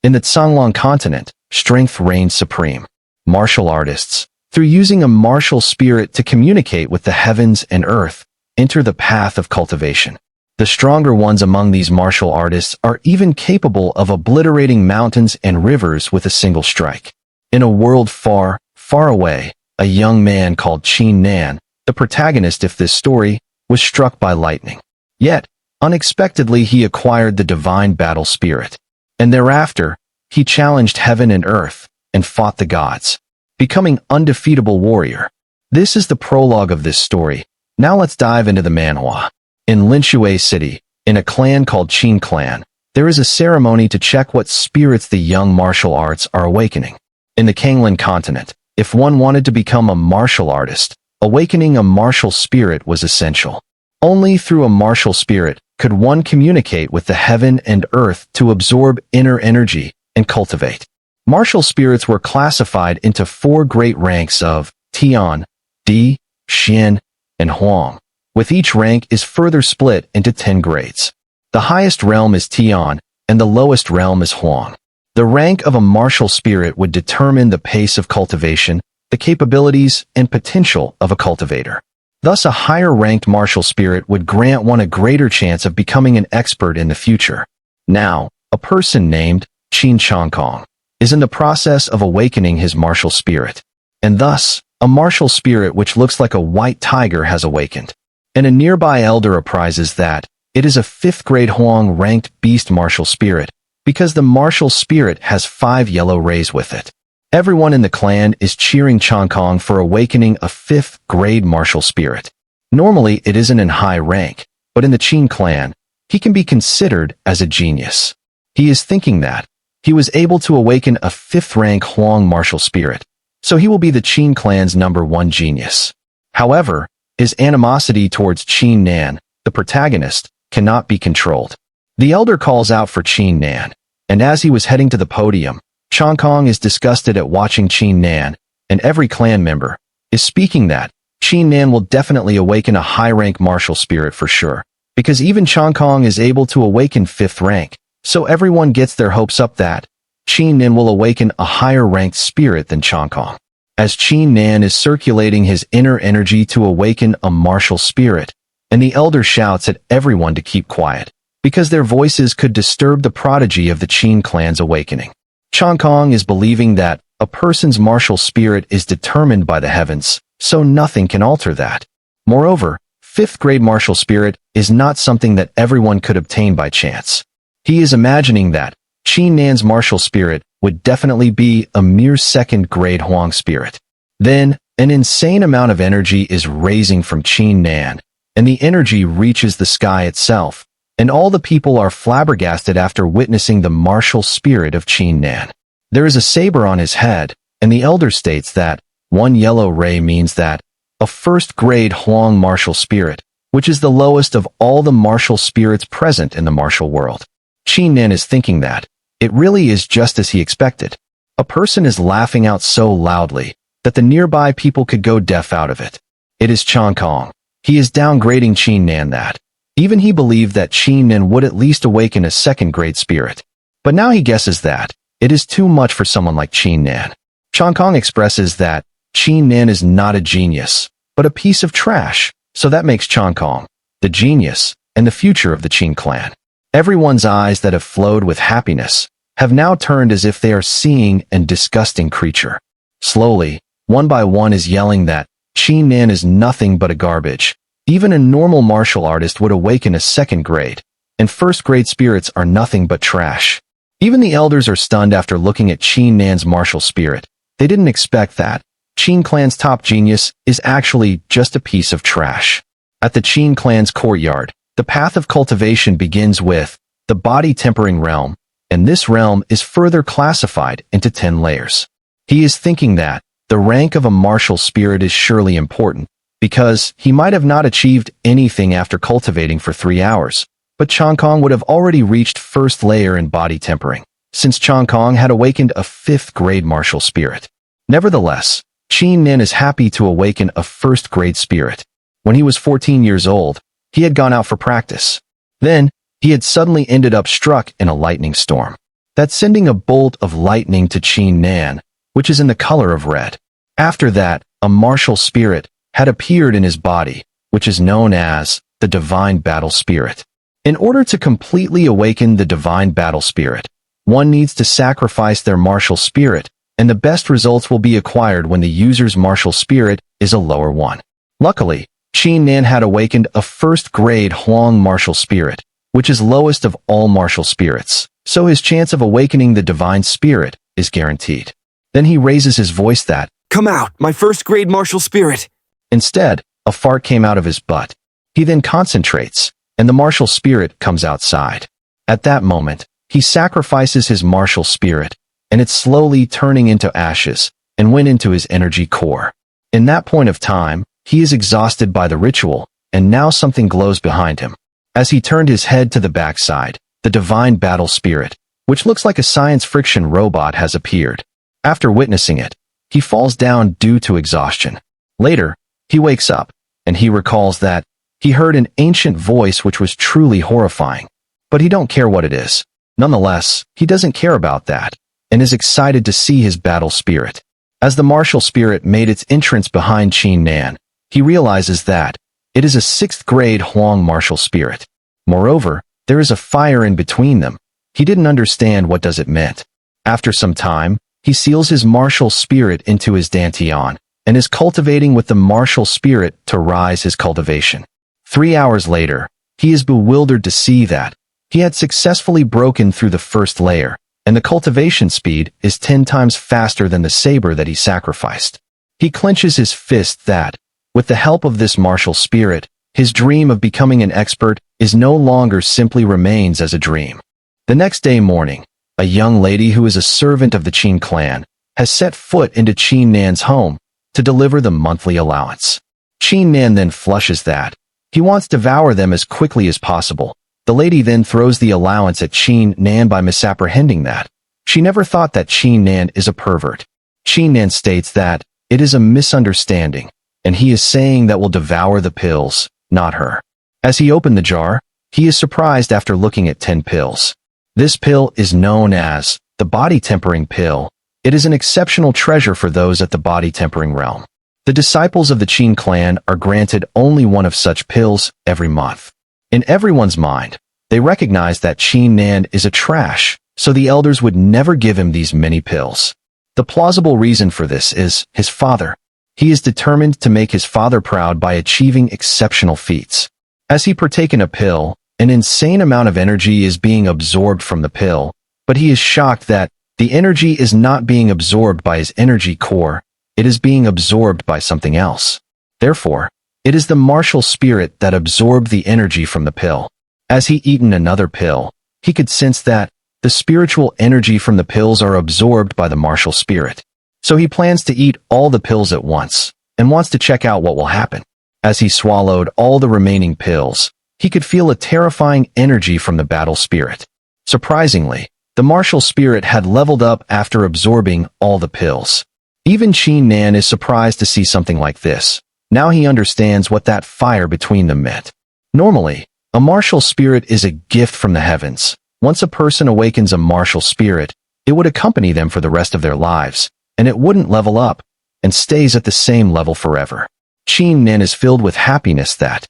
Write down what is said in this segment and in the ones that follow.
In the Songlong continent, strength reigns supreme. Martial artists, through using a martial spirit to communicate with the heavens and earth, enter the path of cultivation. The stronger ones among these martial artists are even capable of obliterating mountains and rivers with a single strike. In a world far, far away, a young man called Qin Nan, the protagonist of this story, was struck by lightning. Yet, unexpectedly he acquired the divine battle spirit. And thereafter, he challenged heaven and earth, and fought the gods, becoming undefeatable warrior. This is the prologue of this story. Now let's dive into the manhwa. In Linshui City, in a clan called Qin Clan, there is a ceremony to check what spirits the young martial arts are awakening. In the Qin continent, if one wanted to become a martial artist, awakening a martial spirit was essential. Only through a martial spirit could one communicate with the heaven and earth to absorb inner energy and cultivate. Martial spirits were classified into 4 great ranks of Tian, Di, Xin, and Huang. With each rank is further split into 10 grades. The highest realm is Tian, and the lowest realm is Huang. The rank of a martial spirit would determine the pace of cultivation, the capabilities and potential of a cultivator. Thus, a higher-ranked martial spirit would grant one a greater chance of becoming an expert in the future. Now, a person named Qin Changkong is in the process of awakening his martial spirit. And thus, a martial spirit which looks like a white tiger has awakened. And a nearby elder apprises that it is a 5th-grade Huang-ranked beast martial spirit, because the martial spirit has 5 yellow rays with it. Everyone in the clan is cheering Changkong for awakening a 5th-grade martial spirit. Normally, it isn't in high rank, but in the Qin clan, he can be considered as a genius. He is thinking that he was able to awaken a 5th-rank Huang martial spirit, so he will be the Qin clan's #1 genius. However, his animosity towards Qin Nan, the protagonist, cannot be controlled. The elder calls out for Qin Nan, and as he was heading to the podium, Changkong is disgusted at watching Qin Nan, and every clan member is speaking that Qin Nan will definitely awaken a high-rank martial spirit for sure, because even Changkong is able to awaken 5th rank, so everyone gets their hopes up that Qin Nan will awaken a higher-ranked spirit than Changkong. As Qin Nan is circulating his inner energy to awaken a martial spirit, and the elder shouts at everyone to keep quiet, because their voices could disturb the prodigy of the Qin clan's awakening. Changkong is believing that a person's martial spirit is determined by the heavens, so nothing can alter that. Moreover, 5th-grade martial spirit is not something that everyone could obtain by chance. He is imagining that Qin Nan's martial spirit would definitely be a mere 2nd-grade Huang spirit. Then, an insane amount of energy is raising from Qin Nan, and the energy reaches the sky itself, and all the people are flabbergasted after witnessing the martial spirit of Qin Nan. There is a saber on his head, and the elder states that 1 yellow ray means that a 1st-grade Huang martial spirit, which is the lowest of all the martial spirits present in the martial world. Qin Nan is thinking that it really is just as he expected. A person is laughing out so loudly that the nearby people could go deaf out of it. It is Changkong. He is downgrading Qin Nan that even he believed that Qin Nan would at least awaken a 2nd-grade spirit. But now he guesses that it is too much for someone like Qin Nan. Changkong expresses that Qin Nan is not a genius, but a piece of trash, so that makes Changkong the genius and the future of the Qin clan. Everyone's eyes that have flowed with happiness have now turned as if they are seeing a disgusting creature. Slowly, one by one is yelling that Qin Nan is nothing but a garbage. Even a normal martial artist would awaken a 2nd grade, and 1st-grade spirits are nothing but trash. Even the elders are stunned after looking at Qin Nan's martial spirit. They didn't expect that Qin clan's top genius is actually just a piece of trash. At the Qin clan's courtyard, the path of cultivation begins with the body-tempering realm, and this realm is further classified into 10 layers. He is thinking that the rank of a martial spirit is surely important, because he might have not achieved anything after cultivating for 3 hours, but Changkong would have already reached 1st layer in body tempering, since Changkong had awakened a 5th-grade martial spirit. Nevertheless, Qin Nan is happy to awaken a 1st-grade spirit. When he was 14 years old, he had gone out for practice. Then, he had suddenly ended up struck in a lightning storm. that's sending a bolt of lightning to Qin Nan, which is in the color of red. After that, a martial spirit had appeared in his body, which is known as the Divine Battle Spirit. In order to completely awaken the Divine Battle Spirit, one needs to sacrifice their martial spirit, and the best results will be acquired when the user's martial spirit is a lower one. Luckily, Qin Nan had awakened a first-grade Huang martial spirit, which is lowest of all martial spirits, so his chance of awakening the divine spirit is guaranteed. Then he raises his voice that, "Come out, my first-grade martial spirit!" Instead, a fart came out of his butt. He then concentrates, and the martial spirit comes outside. At that moment, he sacrifices his martial spirit, and it's slowly turning into ashes, and went into his energy core. In that point of time, he is exhausted by the ritual, and now something glows behind him. As he turned his head to the backside, the Divine Battle Spirit, which looks like a science friction robot, has appeared. After witnessing it, he falls down due to exhaustion. Later, he wakes up, and he recalls that he heard an ancient voice which was truly horrifying. But he don't care what it is. Nonetheless, he doesn't care about that, and is excited to see his battle spirit. As the martial spirit made its entrance behind Qin Nan, he realizes that it is a 6th-grade Huang martial spirit. Moreover, there is a fire in between them. He didn't understand what does it meant. After some time, he seals his martial spirit into his dantian, and is cultivating with the martial spirit to rise his cultivation. 3 hours later, he is bewildered to see that he had successfully broken through the first layer, and the cultivation speed is 10 times faster than the saber that he sacrificed. He clenches his fist that, with the help of this martial spirit, his dream of becoming an expert is no longer simply remains as a dream. The next day morning, a young lady who is a servant of the Qin clan has set foot into Qin Nan's home to deliver the monthly allowance. Qin Nan then flushes that he wants to devour them as quickly as possible. The lady then throws the allowance at Qin Nan by misapprehending that she never thought that Qin Nan is a pervert. Qin Nan states that it is a misunderstanding, and he is saying that will devour the pills, not her. As he opened the jar, he is surprised after looking at 10 pills. This pill is known as the body tempering pill. It is an exceptional treasure for those at the body tempering realm. The disciples of the Qin clan are granted only one of such pills every month. In everyone's mind, they recognize that Qin Nan is a trash, so the elders would never give him these many pills. The plausible reason for this is his father. He is determined to make his father proud by achieving exceptional feats. As he partake in a pill, an insane amount of energy is being absorbed from the pill, but he is shocked that the energy is not being absorbed by his energy core, it is being absorbed by something else. Therefore, it is the martial spirit that absorbed the energy from the pill. As he eaten another pill, he could sense that the spiritual energy from the pills are absorbed by the martial spirit. So he plans to eat all the pills at once, and wants to check out what will happen. As he swallowed all the remaining pills, he could feel a terrifying energy from the battle spirit. Surprisingly, the martial spirit had leveled up after absorbing all the pills. Even Qin Nan is surprised to see something like this. Now he understands what that fire between them meant. Normally, a martial spirit is a gift from the heavens. Once a person awakens a martial spirit, it would accompany them for the rest of their lives, and it wouldn't level up, and stays at the same level forever. Qin Nan is filled with happiness that,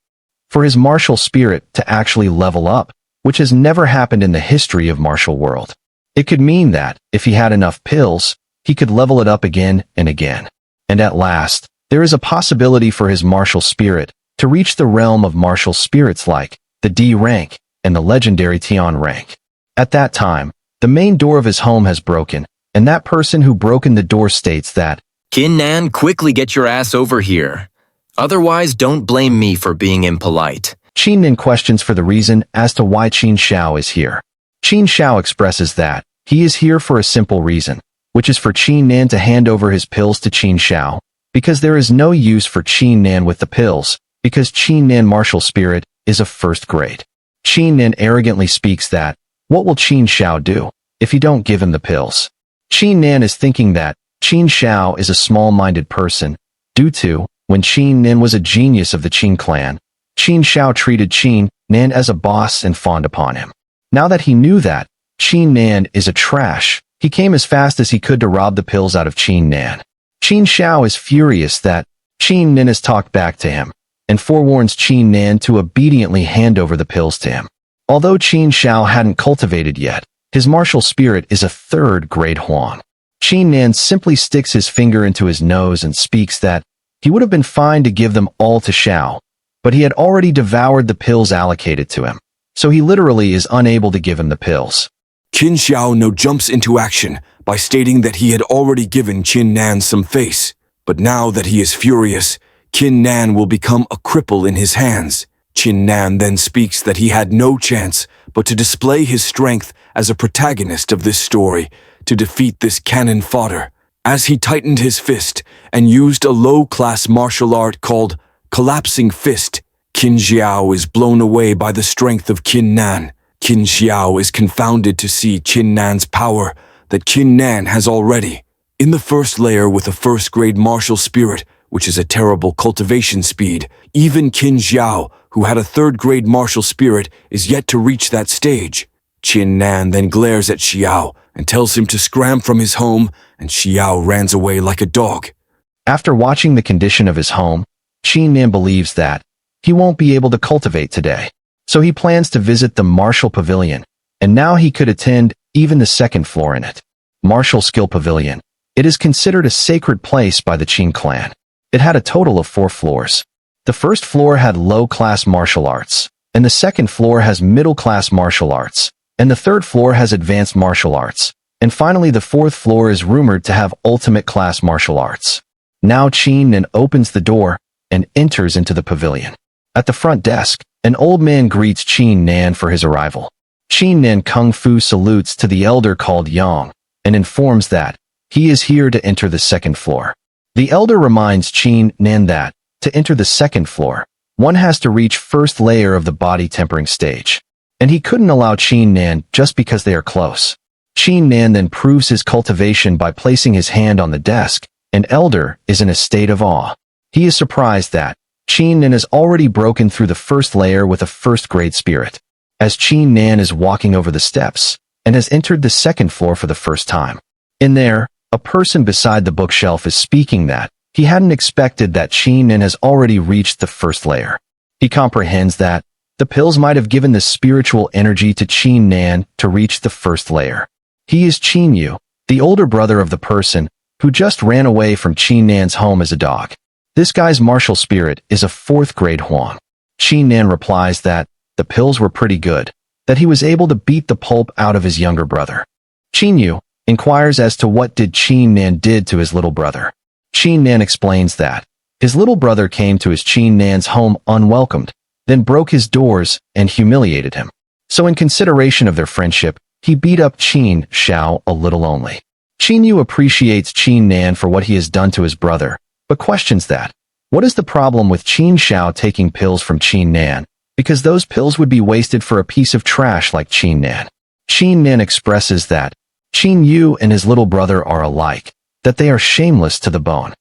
for his martial spirit to actually level up, which has never happened in the history of martial world. It could mean that, if he had enough pills, he could level it up again and again. And at last, there is a possibility for his martial spirit to reach the realm of martial spirits like the D rank and the legendary Tian rank. At that time, the main door of his home has broken, and that person who broken the door states that, "Qin Nan, quickly get your ass over here. Otherwise, don't blame me for being impolite." Qin Nan questions for the reason as to why Qin Shao is here. Qin Shao expresses that he is here for a simple reason, which is for Qin Nan to hand over his pills to Qin Shao, because there is no use for Qin Nan with the pills, because Qin Nan martial spirit is of first grade. Qin Nan arrogantly speaks that, what will Qin Shao do if you don't give him the pills? Qin Nan is thinking that Qin Shao is a small-minded person, due to, when Qin Nan was a genius of the Qin clan, Qin Shao treated Qin Nan as a boss and fawned upon him. Now that he knew that, Qin Nan is a trash. He came as fast as he could to rob the pills out of Qin Nan. Qin Xiao is furious that Qin Nan has talked back to him and forewarns Qin Nan to obediently hand over the pills to him. Although Qin Xiao hadn't cultivated yet, his martial spirit is a third-grade Huang. Qin Nan simply sticks his finger into his nose and speaks that he would have been fine to give them all to Xiao, but he had already devoured the pills allocated to him, so he literally is unable to give him the pills. Qin Xiao now jumps into action by stating that he had already given Qin Nan some face, but now that he is furious, Qin Nan will become a cripple in his hands. Qin Nan then speaks that he had no chance but to display his strength as a protagonist of this story to defeat this cannon fodder. As he tightened his fist and used a low-class martial art called Collapsing Fist, Qin Xiao is blown away by the strength of Qin Nan. Qin Xiao is confounded to see Qin Nan's power that Qin Nan has already. In the first layer with a first-grade martial spirit, which is a terrible cultivation speed, even Qin Xiao, who had a third-grade martial spirit, is yet to reach that stage. Qin Nan then glares at Xiao and tells him to scram from his home, and Xiao runs away like a dog. After watching the condition of his home, Qin Nan believes that he won't be able to cultivate today, so he plans to visit the Martial Pavilion, and now he could attend even the second floor in it. Martial Skill Pavilion. It is considered a sacred place by the Qin clan. It had a total of 4 floors. The first floor had low-class martial arts, and the second floor has middle-class martial arts, and the third floor has advanced martial arts, and finally the fourth floor is rumored to have ultimate-class martial arts. Now Qin Nan opens the door and enters into the pavilion. At the front desk, an old man greets Qin Nan for his arrival. Qin Nan kung fu salutes to the elder called Yang and informs that he is here to enter the second floor. The elder reminds Qin Nan that to enter the second floor, one has to reach first layer of the body tempering stage, and he couldn't allow Qin Nan just because they are close. Qin Nan then proves his cultivation by placing his hand on the desk, and elder is in a state of awe. He is surprised that Qin Nan has already broken through the first layer with a first-grade spirit, as Qin Nan is walking over the steps and has entered the second floor for the first time. In there, a person beside the bookshelf is speaking that he hadn't expected that Qin Nan has already reached the first layer. He comprehends that the pills might have given the spiritual energy to Qin Nan to reach the first layer. He is Qin Yu, the older brother of the person who just ran away from Qin Nan's home as a dog. This guy's martial spirit is a fourth-grade Huang. Qin Nan replies that the pills were pretty good, that he was able to beat the pulp out of his younger brother. Qin Yu inquires as to what did Qin Nan did to his little brother. Qin Nan explains that his little brother came to his Qin Nan's home unwelcomed, then broke his doors and humiliated him. So in consideration of their friendship, he beat up Qin Xiao a little only. Qin Yu appreciates Qin Nan for what he has done to his brother, but questions that. What is the problem with Qin Xiao taking pills from Qin Nan? Because those pills would be wasted for a piece of trash like Qin Nan. Qin Nan expresses that Qin Yu and his little brother are alike, that they are shameless to the bone.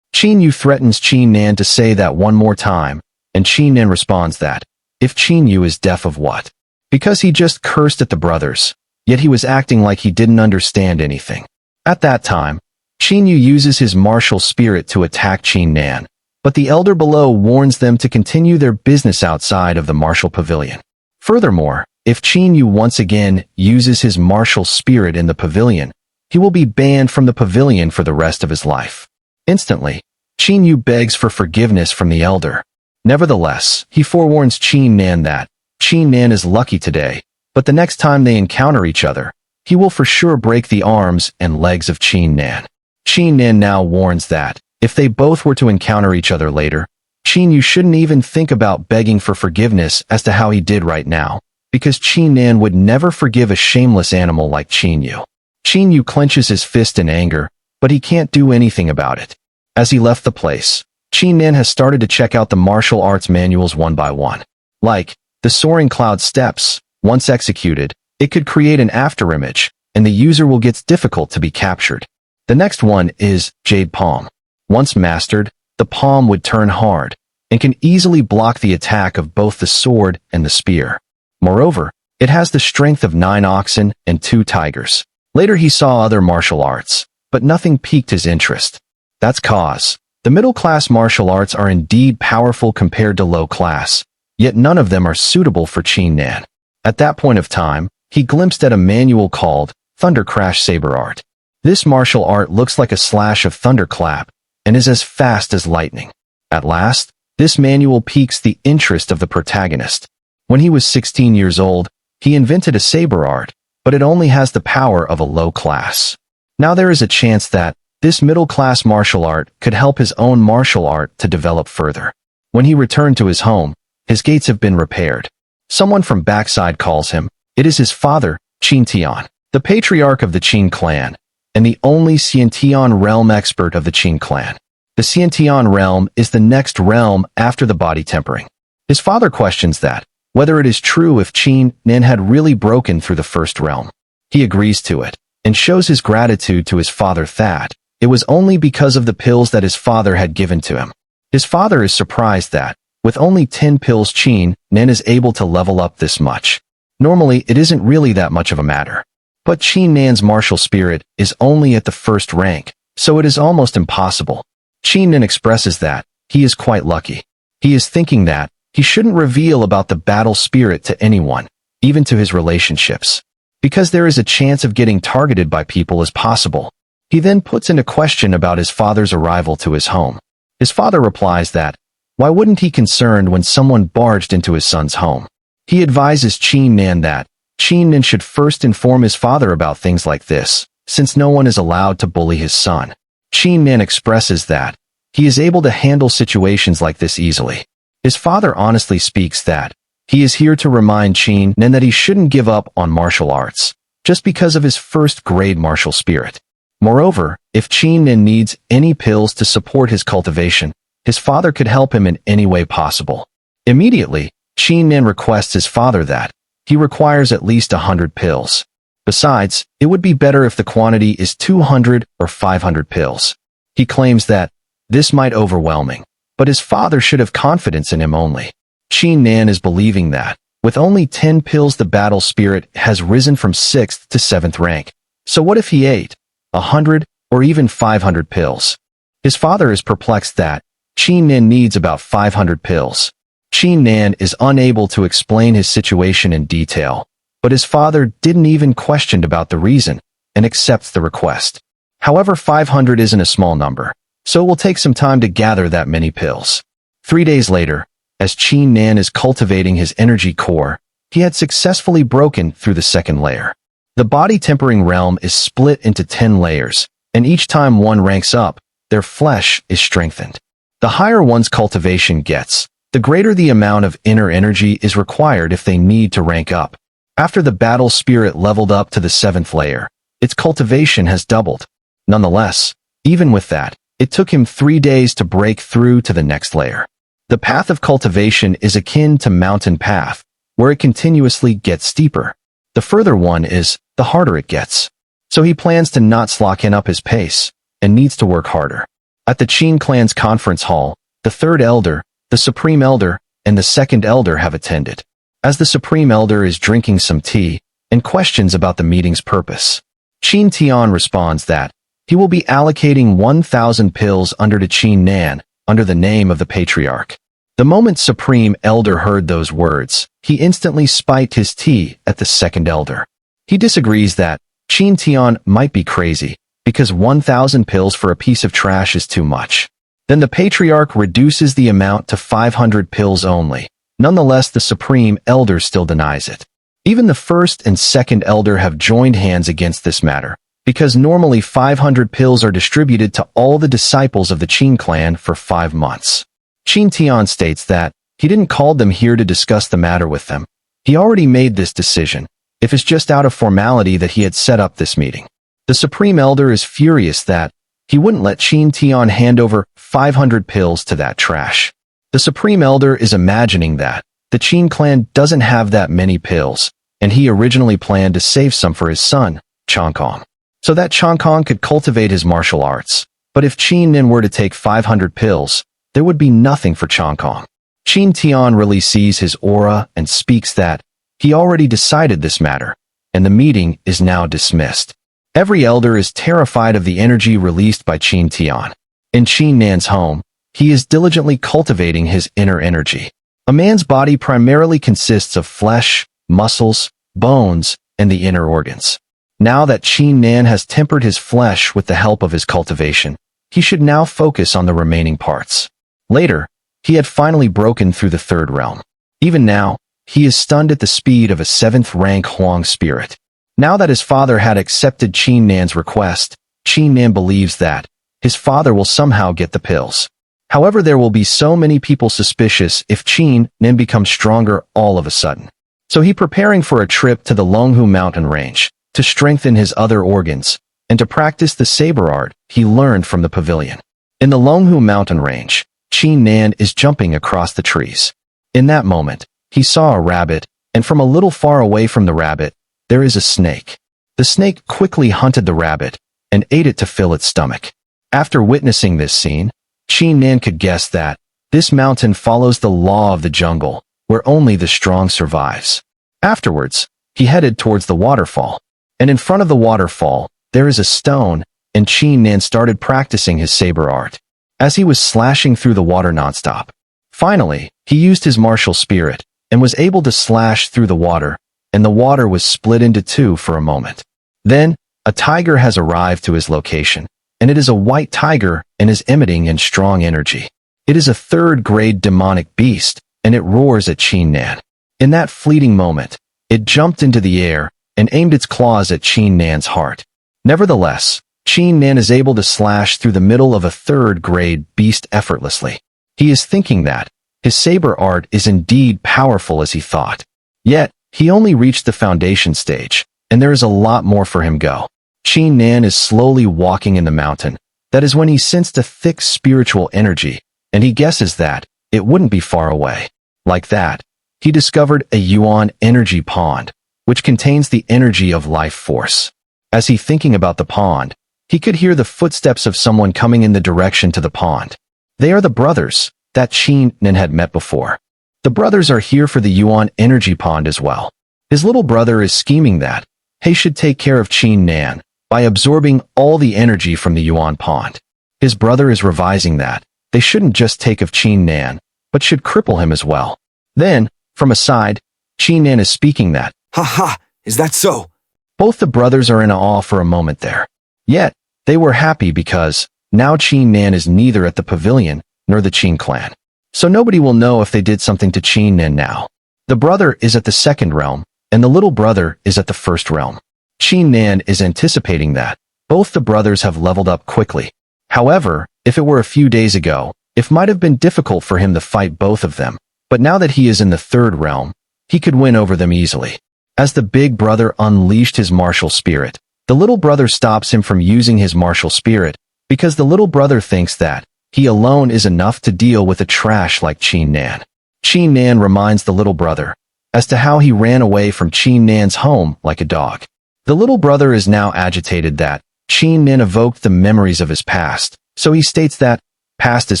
Qin Yu threatens Qin Nan to say that one more time, and Qin Nan responds that if Qin Yu is deaf of what? Because he just cursed at the brothers, yet he was acting like he didn't understand anything. At that time, Qin Yu uses his martial spirit to attack Qin Nan, but the elder below warns them to continue their business outside of the martial pavilion. Furthermore, if Qin Yu once again uses his martial spirit in the pavilion, he will be banned from the pavilion for the rest of his life. Instantly, Qin Yu begs for forgiveness from the elder. Nevertheless, he forewarns Qin Nan that Qin Nan is lucky today, but the next time they encounter each other, he will for sure break the arms and legs of Qin Nan. Qin Nan now warns that if they both were to encounter each other later, Qin Yu shouldn't even think about begging for forgiveness as to how he did right now, because Qin Nan would never forgive a shameless animal like Qin Yu. Qin Yu clenches his fist in anger, but he can't do anything about it. As he left the place, Qin Nan has started to check out the martial arts manuals one by one. Like, the Soaring Cloud Steps, once executed, it could create an afterimage, and the user will get difficult to be captured. The next one is Jade Palm. Once mastered, the palm would turn hard, and can easily block the attack of both the sword and the spear. Moreover, It has the strength of 9 oxen and 2 tigers. Later he saw other martial arts, but nothing piqued his interest. That's cause the middle-class martial arts are indeed powerful compared to low-class, yet none of them are suitable for Qin Nan. At that point of time, he glimpsed at a manual called Thunder Crash Saber Art. This martial art looks like a slash of thunderclap and is as fast as lightning. At last, this manual piques the interest of the protagonist. When he was 16 years old, he invented a saber art, but it only has the power of a low class. Now there is a chance that this middle-class martial art could help his own martial art to develop further. When he returned to his home, his gates have been repaired. Someone from backside calls him. It is his father, Qin Tian, the patriarch of the Qin clan, and the only Xiantian realm expert of the Qin clan. The Xiantian realm is the next realm after the body tempering. His father questions that, whether it is true if Qin Nan had really broken through the first realm. He agrees to it, and shows his gratitude to his father that it was only because of the pills that his father had given to him. His father is surprised that, with only 10 pills Qin Nan is able to level up this much. Normally, it isn't really that much of a matter. But Qin Nan's martial spirit is only at the first rank, so it is almost impossible. Qin Nan expresses that he is quite lucky. He is thinking that he shouldn't reveal about the battle spirit to anyone, even to his relationships, because there is a chance of getting targeted by people as possible. He then puts into question about his father's arrival to his home. His father replies that, why wouldn't he concerned when someone barged into his son's home? He advises Qin Nan that Qin Nan should first inform his father about things like this, since no one is allowed to bully his son. Qin Nan expresses that he is able to handle situations like this easily. His father honestly speaks that he is here to remind Qin Nan that he shouldn't give up on martial arts, just because of his first-grade martial spirit. Moreover, if Qin Nan needs any pills to support his cultivation, his father could help him in any way possible. Immediately, Qin Nan requests his father that he requires at least 100 pills. Besides, it would be better if the quantity is 200 or 500 pills. He claims that this might overwhelming, but his father should have confidence in him only. Qin Nan is believing that, with only 10 pills the battle spirit has risen from 6th to 7th rank. So what if he ate 100 or even 500 pills? His father is perplexed that Qin Nan needs about 500 pills. Qin Nan is unable to explain his situation in detail, but his father didn't even question about the reason and accepts the request. However, 500 isn't a small number, so it will take some time to gather that many pills. 3 days later, as Qin Nan is cultivating his energy core, he had successfully broken through the second layer. The body tempering realm is split into 10 layers, and each time one ranks up, their flesh is strengthened. The higher one's cultivation gets, the greater the amount of inner energy is required if they need to rank up. After the battle spirit leveled up to the 7th layer, its cultivation has doubled. Nonetheless, even with that, it took him 3 days to break through to the next layer. The path of cultivation is akin to mountain path, where it continuously gets steeper. The further one is, the harder it gets. So he plans to not slacken up his pace, and needs to work harder. At the Qin clan's conference hall, the 3rd elder, the Supreme Elder, and the 2nd Elder have attended. As the Supreme Elder is drinking some tea, and questions about the meeting's purpose, Qin Tian responds that he will be allocating 1,000 pills under to Qin Nan, under the name of the Patriarch. The moment Supreme Elder heard those words, he instantly spiked his tea at the 2nd Elder. He disagrees that Qin Tian might be crazy, because 1,000 pills for a piece of trash is too much. Then the Patriarch reduces the amount to 500 pills only. Nonetheless, the Supreme Elder still denies it. Even the 1st and 2nd Elder have joined hands against this matter, because normally 500 pills are distributed to all the disciples of the Qin clan for 5 months. Qin Tian states that he didn't call them here to discuss the matter with them. He already made this decision, if it's just out of formality that he had set up this meeting. The Supreme Elder is furious that he wouldn't let Qin Tian hand over 500 pills to that trash. The Supreme Elder is imagining that the Qin clan doesn't have that many pills, and he originally planned to save some for his son, Changkong, so that Changkong could cultivate his martial arts. But if Qin Nan were to take 500 pills, there would be nothing for Changkong. Qin Tian really sees his aura and speaks that He already decided this matter, and the meeting is now dismissed. Every elder is terrified of the energy released by Qin Tian. In Qin Nan's home, he is diligently cultivating his inner energy. A man's body primarily consists of flesh, muscles, bones, and the inner organs. Now that Qin Nan has tempered his flesh with the help of his cultivation, he should now focus on the remaining parts. Later, he had finally broken through the third realm. Even now, he is stunned at the speed of a 7th-rank Huang spirit. Now that his father had accepted Qin Nan's request, Qin Nan believes that his father will somehow get the pills. However, there will be so many people suspicious if Qin Nan becomes stronger all of a sudden. So he preparing for a trip to the Longhu mountain range to strengthen his other organs and to practice the saber art he learned from the pavilion. In the Longhu mountain range, Qin Nan is jumping across the trees. In that moment, he saw a rabbit, and from a little far away from the rabbit, there is a snake. The snake quickly hunted the rabbit and ate it to fill its stomach. After witnessing this scene, Qin Nan could guess that this mountain follows the law of the jungle, where only the strong survives. Afterwards, he headed towards the waterfall, and in front of the waterfall, there is a stone, and Qin Nan started practicing his saber art. As he was slashing through the water nonstop. Finally, he used his martial spirit, and was able to slash through the water, and the water was split into two for a moment. Then, a tiger has arrived to his location, and it is a white tiger and is emitting in strong energy. It is a 3rd-grade demonic beast, and it roars at Qin Nan. In that fleeting moment, it jumped into the air and aimed its claws at Qin Nan's heart. Nevertheless, Qin Nan is able to slash through the middle of a 3rd-grade beast effortlessly. He is thinking that his saber art is indeed powerful as he thought. Yet, he only reached the foundation stage, and there is a lot more for him go. Qin Nan is slowly walking in the mountain. That is when he sensed a thick spiritual energy, and he guesses that it wouldn't be far away. Like that, he discovered a Yuan energy pond, which contains the energy of life force. As he thinking about the pond, he could hear the footsteps of someone coming in the direction to the pond. They are the brothers that Qin Nan had met before. The brothers are here for the Yuan energy pond as well. His little brother is scheming that he should take care of Qin Nan by absorbing all the energy from the Yuan pond. His brother is revising that they shouldn't just take of Qin Nan, but should cripple him as well. Then, from a side, Qin Nan is speaking that, "Ha ha, is that so?" Both the brothers are in awe for a moment there. Yet, they were happy because now Qin Nan is neither at the pavilion nor the Qin clan. So nobody will know if they did something to Qin Nan now. The brother is at the 2nd realm, and the little brother is at the 1st realm. Qin Nan is anticipating that both the brothers have leveled up quickly. However, if it were a few days ago, it might have been difficult for him to fight both of them. But now that he is in the 3rd realm, he could win over them easily. As the big brother unleashed his martial spirit, the little brother stops him from using his martial spirit because the little brother thinks that he alone is enough to deal with a trash like Qin Nan. Qin Nan reminds the little brother as to how he ran away from Qin Nan's home like a dog. The little brother is now agitated that Qin Nan evoked the memories of his past, so he states that past is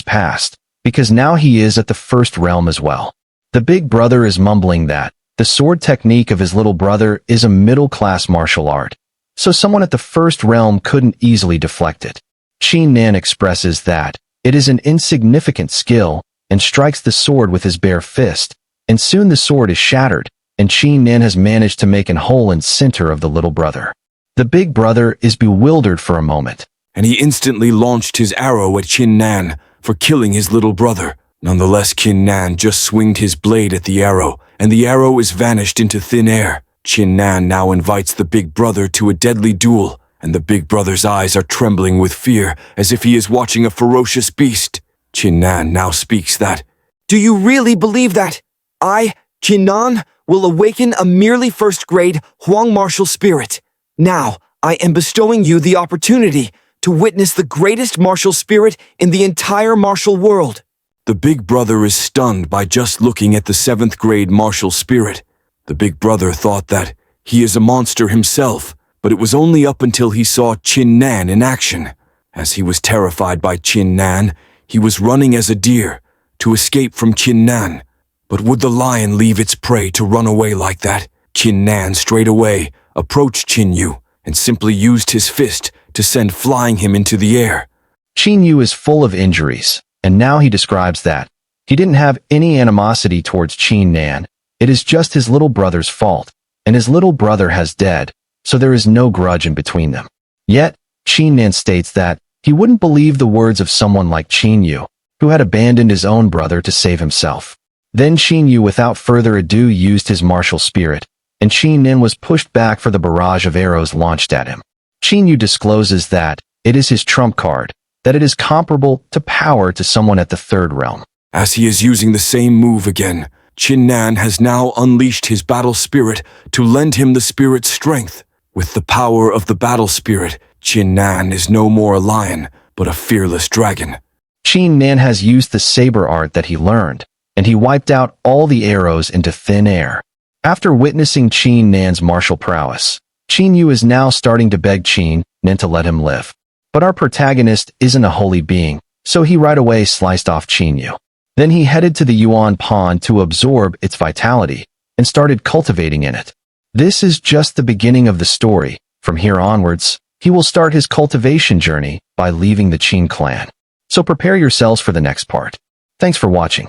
past, because now he is at the 1st realm as well. The big brother is mumbling that the sword technique of his little brother is a middle-class martial art, so someone at the 1st realm couldn't easily deflect it. Qin Nan expresses that it is an insignificant skill and strikes the sword with his bare fist, and soon the sword is shattered, and Qin Nan has managed to make an hole in center of the little brother. The big brother is bewildered for a moment. And he instantly launched his arrow at Qin Nan for killing his little brother. Nonetheless, Qin Nan just swinged his blade at the arrow, and the arrow is vanished into thin air. Qin Nan now invites the big brother to a deadly duel, and the big brother's eyes are trembling with fear as if he is watching a ferocious beast. Qin Nan now speaks that, "Do you really believe that I, Qin Nan, will awaken a merely 1st-grade Huang martial spirit? Now, I am bestowing you the opportunity to witness the greatest martial spirit in the entire martial world." The big brother is stunned by just looking at the 7th-grade martial spirit. The big brother thought that he is a monster himself, but it was only up until he saw Qin Nan in action. As he was terrified by Qin Nan, he was running as a deer to escape from Qin Nan. But would the lion leave its prey to run away like that? Qin Nan straight away approached Qin Yu and simply used his fist to send flying him into the air. Qin Yu is full of injuries, and now he describes that he didn't have any animosity towards Qin Nan. It is just his little brother's fault, and his little brother has dead, so there is no grudge in between them. Yet, Qin Nan states that he wouldn't believe the words of someone like Qin Yu, who had abandoned his own brother to save himself. Then Qin Yu without further ado used his martial spirit, and Qin Nan was pushed back for the barrage of arrows launched at him. Qin Yu discloses that it is his trump card, that it is comparable to power to someone at the third realm. As he is using the same move again, Qin Nan has now unleashed his battle spirit to lend him the spirit's strength. With the power of the battle spirit, Qin Nan is no more a lion, but a fearless dragon. Qin Nan has used the saber art that he learned, and he wiped out all the arrows into thin air. After witnessing Qin Nan's martial prowess, Qin Yu is now starting to beg Qin Nan to let him live. But our protagonist isn't a holy being, so he right away sliced off Qin Yu. Then he headed to the Yuan Pond to absorb its vitality and started cultivating in it. This is just the beginning of the story. From here onwards, he will start his cultivation journey by leaving the Qin clan. So prepare yourselves for the next part. Thanks for watching.